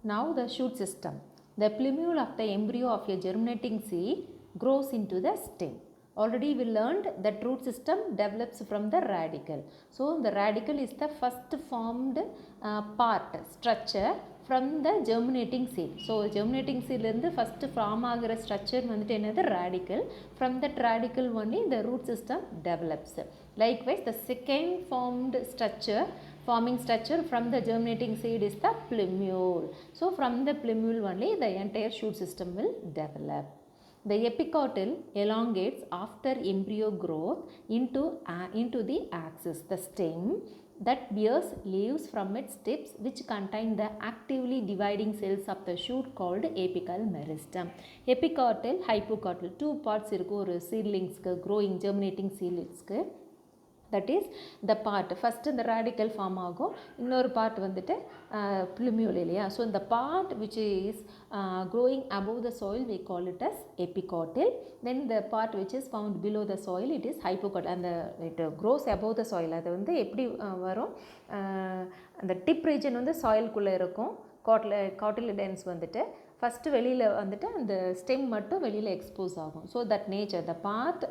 Now the shoot system. The plumule of the embryo of a germinating seed grows into the stem. Already we learned that root system develops from the radicle. So the radicle is the first formed structure from the germinating seed. So germinating seed is the first form structure the radicle. From that radicle only the root system develops. Likewise the second forming structure from the germinating seed is the plumule. So from the plumule only the entire shoot system will develop. The epicotyl elongates after embryo growth into the axis, the stem that bears leaves from its tips which contain the actively dividing cells of the shoot called apical meristem. Epicotyl, hypocotyl, two parts irukku seedlings growing germinating seedlings. That is the part first the radical form ஆகும் இன்னொரு part வந்துட்டு plumule இல்லையா so the part which is growing above the soil we call it as epicotyl then the part which is found below the soil it is hypocotyl and it grows above the soil அது வந்து எப்படி வரும் அந்த tip region வந்து soil குள்ள இருக்கும் cotyledons வந்துட்டு first வெளியில வந்துட்டு அந்த stem மட்டும் வெளியில expose ஆகும் so that nature the part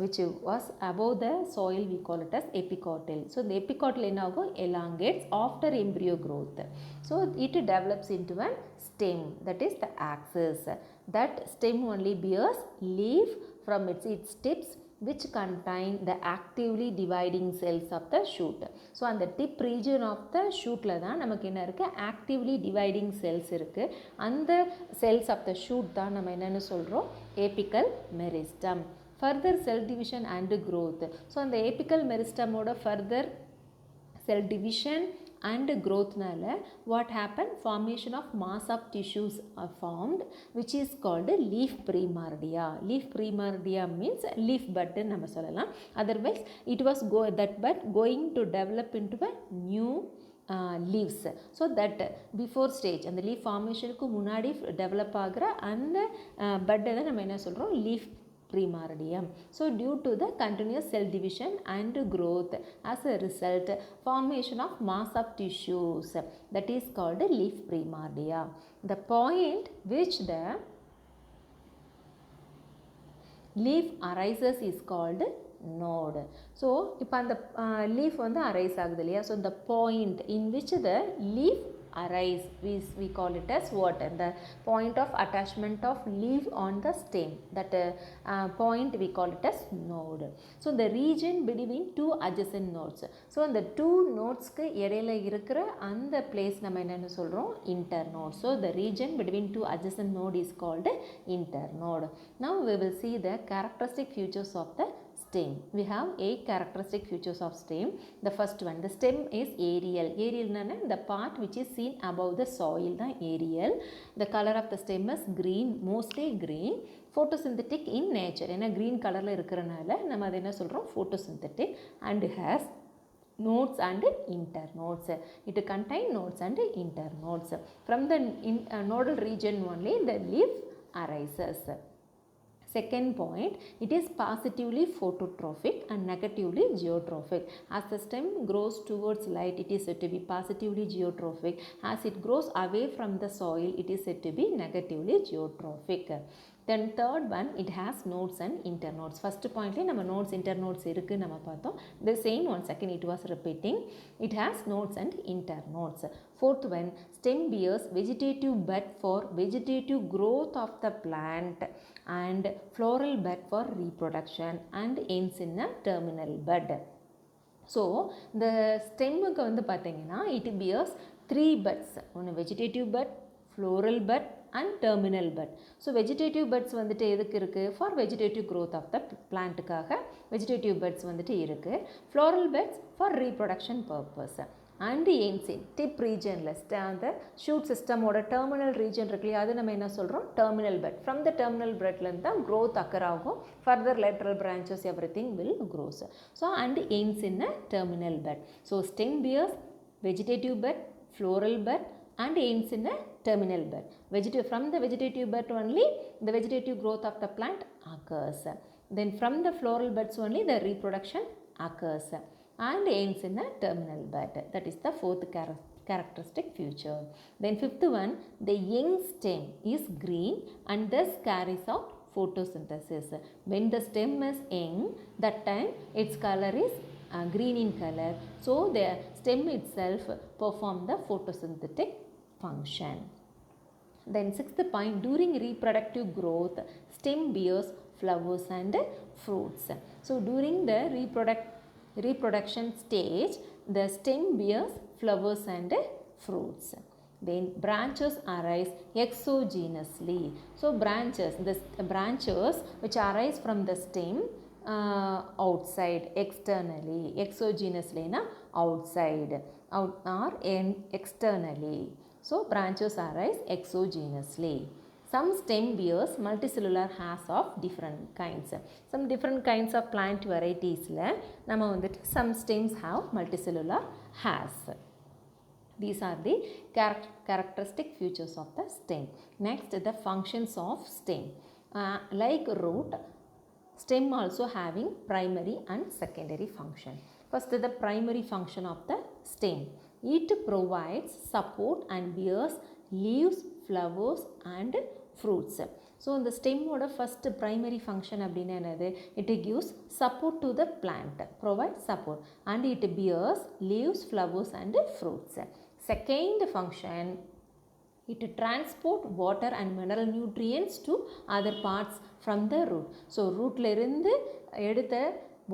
which was above the soil we call it as epicotyl. So the epicotyl elongates after embryo growth. So it develops into a stem that is the axis. That stem only bears leaf from its tips which contain the actively dividing cells of the shoot. So on the tip region of the shoot la dhaan namakku enna irukku actively dividing cells irukku and the cells of the shoot dhaan nama enna solrom apical meristem. Further cell division and growth. So on the apical meristem oda further cell division and growth nala what happened formation of mass of tissues are formed which is called leaf primordia. Leaf primordia means leaf bud nama sollalam otherwise it was that bud going to develop into a new leaves so that before stage and the leaf formation ku munadi develop agra and bud nama enna solrom leaf primordium. So due to the continuous cell division and growth as a result formation of mass of tissues that is called leaf primordia. The point which the leaf arises is called node. So இப்போ அந்த leaf வந்து arise ஆகுது இல்லையா so the point in which the leaf arise we call it as what and the point of attachment of leaf on the stem that point we call it as node. So the region between two adjacent nodes so the two nodes க்கு இடையில இருக்கிற அந்த place நம்ம என்னன்னு சொல்றோம் internode. So the region between two adjacent node is called internode. Now we will see the characteristic features of the stem. We have 8 characteristic features of stem. The first one, the stem is aerial. Aerial nana the part which is seen above the soil the aerial. The color of the stem is green, mostly green. Photosynthetic in nature. ஏன்னா green colorல இருக்கறனால நம்ம அதை என்ன சொல்றோம் photosynthetic and has nodes and internodes. It contain nodes and internodes. From the nodal region only the leaf arises. Second point, it is positively phototrophic and negatively geotrophic. As the stem grows towards light, it is said to be positively geotrophic. As it grows away from the soil, it is said to be negatively geotrophic. Then third one, it has nodes and internodes. First point la nama nodes internodes irukku nama paathom. The same one second it was repeating. It has nodes and internodes. Fourth one, stem bears vegetative bud for vegetative growth of the plant and floral bud for reproduction and ends in a terminal bud. So the stem க்கு வந்து பாத்தீங்கன்னா it bears 3 buds. one vegetative bud, floral bud and terminal bud. So vegetative buds வந்துட்டு எதுக்கு இருக்கு for vegetative growth of the plant க்காக vegetative buds வந்துட்டு இருக்கு. Floral buds for reproduction purpose. And ends in tip region அந்த shoot system ஓட terminal region இருக்குல்லையா அது நம்ம என்ன சொல்றோம் terminal bud. From the terminal bud ல இருந்து தான் growth occur ஆகும். Further lateral branches everything will grows. So and ends in a terminal bud. So stem bears vegetative bud, floral bud and ends in a terminal bud. From the vegetative bud only the vegetative growth of the plant occurs. Then from the floral buds only the reproduction occurs and ends in a terminal bud. That is the fourth characteristic feature. Then fifth one, the young stem is green and thus carries out photosynthesis. When the stem is young, that time its color is green in color, so the stem itself perform the photosynthetic function. Then sixth point, during reproductive growth, stem bears flowers and fruits. So during the reproduction stage, the stem bears flowers and fruits. Then branches arise exogenously. So branches, the branches which arise from the stem outside, externally. Exogenously na outside, out or externally. So branches arise exogenously. Some stem bears multicellular hairs of different kinds. Some different kinds of plant varieties la nama vandittu some stems have multicellular hairs. These are the characteristic features of the stem. Next, the functions of stem. Like root, stem also having primary and secondary function. First, the primary function of the stem. It provides support and bears leaves, flowers and fruits. So the stem oda first primary function அப்படினா என்னது? It gives support to the plant, provides support, and it bears leaves, flowers and fruits. Second function, it transport water and mineral nutrients to other parts from the root. So root la irundhu edutha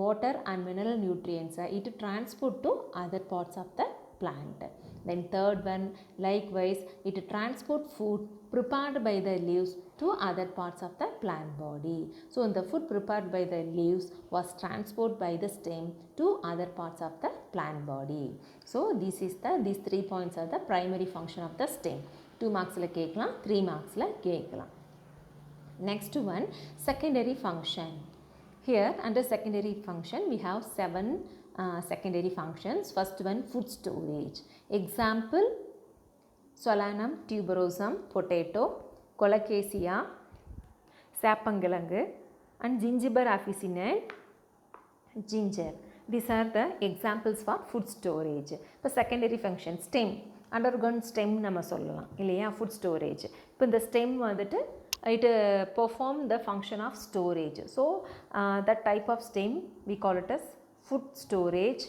water and mineral nutrients it transport to other parts of the plant. Then third one, likewise it transport food prepared by the leaves to other parts of the plant body. So the food prepared by the leaves was transported by the stem to other parts of the plant body. So these 3 points are the primary function of the stem. 2 marks la kekkalam, 3 marks la kekkalam. Next one, secondary function. Here under secondary function we have 7 secondary functions. First one, food storage. Example, Solanum tuberosum, potato, Colocasia, Sapangalangu and Gingiber officinale, ginger. These are the examples for food storage. இப்போ secondary function, stem, underground stem நம்ம சொல்லலாம் இல்லையா, food storage. இப்போ இந்த stem வந்துட்டு it perform the function of storage. So that type of stem we call it as food storage.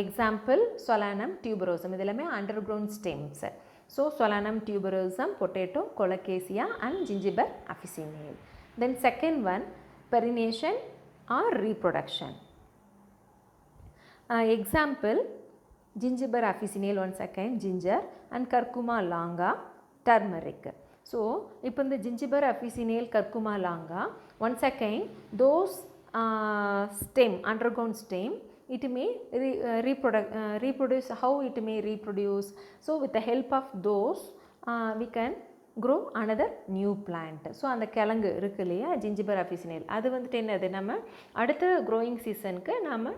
Example, Solanum tuberosum, இது எல்லாமே underground stems. So Solanum tuberosum, potato, Colocasia and Gingiber officinale. Then second one, perennation or reproduction. Example, Gingiber officinale once again, ginger, and Curcuma longa, turmeric. So இப்போ இந்த Gingiber officinale, Curcuma longa, once again those stem, underground stem, it may reproduce. How it may reproduce? So with the help of those we can grow another new plant. So அந்த கிழங்கு இருக்கு இல்லையா, Gingiber officinale, அது வந்துட்டு என்னது, நம்ம அடுத்த growing seasonக்கு நம்ம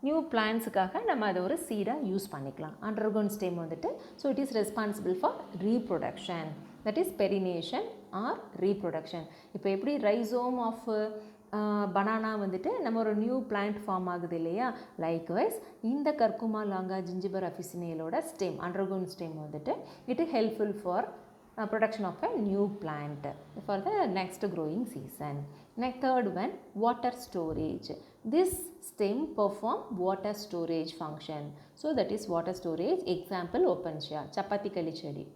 நியூ பிளான்ஸுக்காக நம்ம அதை ஒரு சீடாக யூஸ் பண்ணிக்கலாம். அண்டர்கிரவுண்ட் ஸ்டெம் வந்துட்டு, so it is responsible for reproduction, that is perennation or reproduction. இப்போ எப்படி ரைசோம் ஆஃப் பனானா வந்துட்டு நம்ம ஒரு நியூ பிளான்ட் ஃபார்ம் ஆகுது இல்லையா, லைக்வைஸ் இந்த கர்க்குமா லாங்கா ஜிஞ்சிபர் அஃபிசினேலோட ஸ்டெம், அண்டர்கிரவுண்ட் ஸ்டெம் வந்துட்டு it is helpful for production of a new plant for the next growing season. Next, third one, water storage. This stem perform water storage function. So that is water storage. Example, Opuntia, Chapati Kalichedi.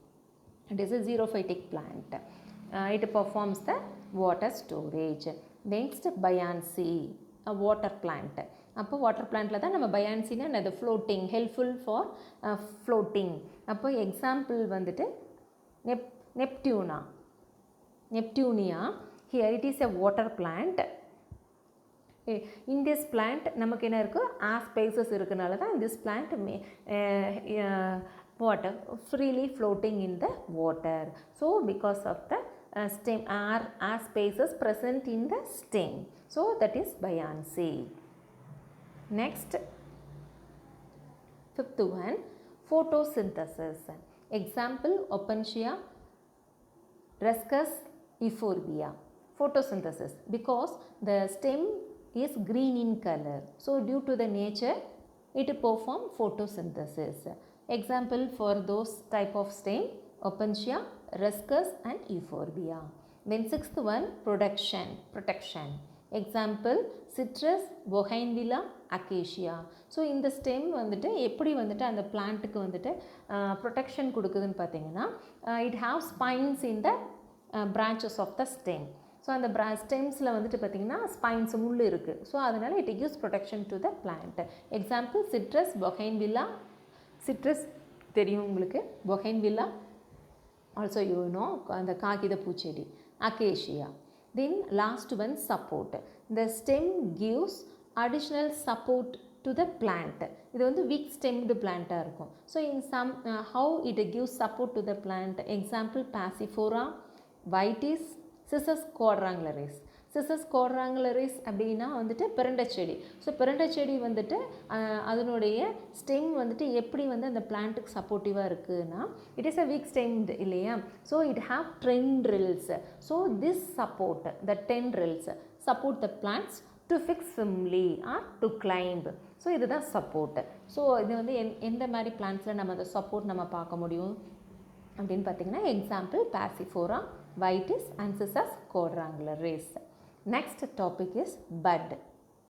It is a xerophytic plant. It performs the water storage. Next, buoyancy, a water plant. அப்போ water பிளான்ட்டில் தான் நம்ம பயான்சினா அது floating, helpful for floating. அப்போ example வந்துட்டு Neptunia. Here it is a water plant. In this plant நமக்கு என்ன இருக்கு, spaces இருக்குனால தான் this plant may water freely floating in the water. So because of the stem air spaces present in the stem, so that is buoyancy. Next, fifth one, photosynthesis. Example, Opuntia, Rhascus euphorbia. Photosynthesis, because the stem is green in color, so due to the nature it perform photosynthesis. Example for those type of stem, Opuntia, Ruscus and Euphorbia. Then sixth one, protection. Example, Citrus, Bougainvillea, Acacia. So இந்த stem வந்துட்டு எப்படி வந்துட்டு அந்த பிளான்ட்டுக்கு வந்துட்டு protection கொடுக்குதுன்னு பார்த்தீங்கன்னா, it have spines in the branches of the stem. So அந்த ஸ்டெம்ஸில் வந்துட்டு பார்த்திங்கன்னா ஸ்பைன்ஸ் முள் இருக்குது. ஸோ அதனால் it gives protection to the plant. Example citrus, bougainvillea. Citrus தெரியும் உங்களுக்கு, பொகைன்வில்லா ஆல்சோ யூ நோ அந்த காகித பூச்செடி, acacia. Then last one support. இந்த stem gives additional support to the plant. இது வந்து வீக் ஸ்டெம்டு பிளான்ட்டாக இருக்கும். So in some how it gives support to the plant. Example passiflora, vitis, cissus quadrangularis. Cissus quadrangularis அப்படின்னா வந்துட்டு பிரண்டை செடி. ஸோ பிரண்டை செடி வந்துட்டு அதனுடைய ஸ்டெம் வந்துட்டு எப்படி வந்து அந்த பிளான்ட்டுக்கு சப்போர்ட்டிவாக இருக்குதுன்னா, it is a weak stemmed இல்லையா. So it have tendrils. So this support the tendrils support the plants to fix firmly or to climb. So இதுதான் சப்போர்ட். ஸோ இது வந்து எந்த மாதிரி பிளான்ட்ஸில் நம்ம அந்த சப்போர்ட் நம்ம பார்க்க முடியும் அப்படின்னு பார்த்தீங்கன்னா, example passiflora, வைட்டிஸ் and Cissus quadrangularis. Next topic is bud.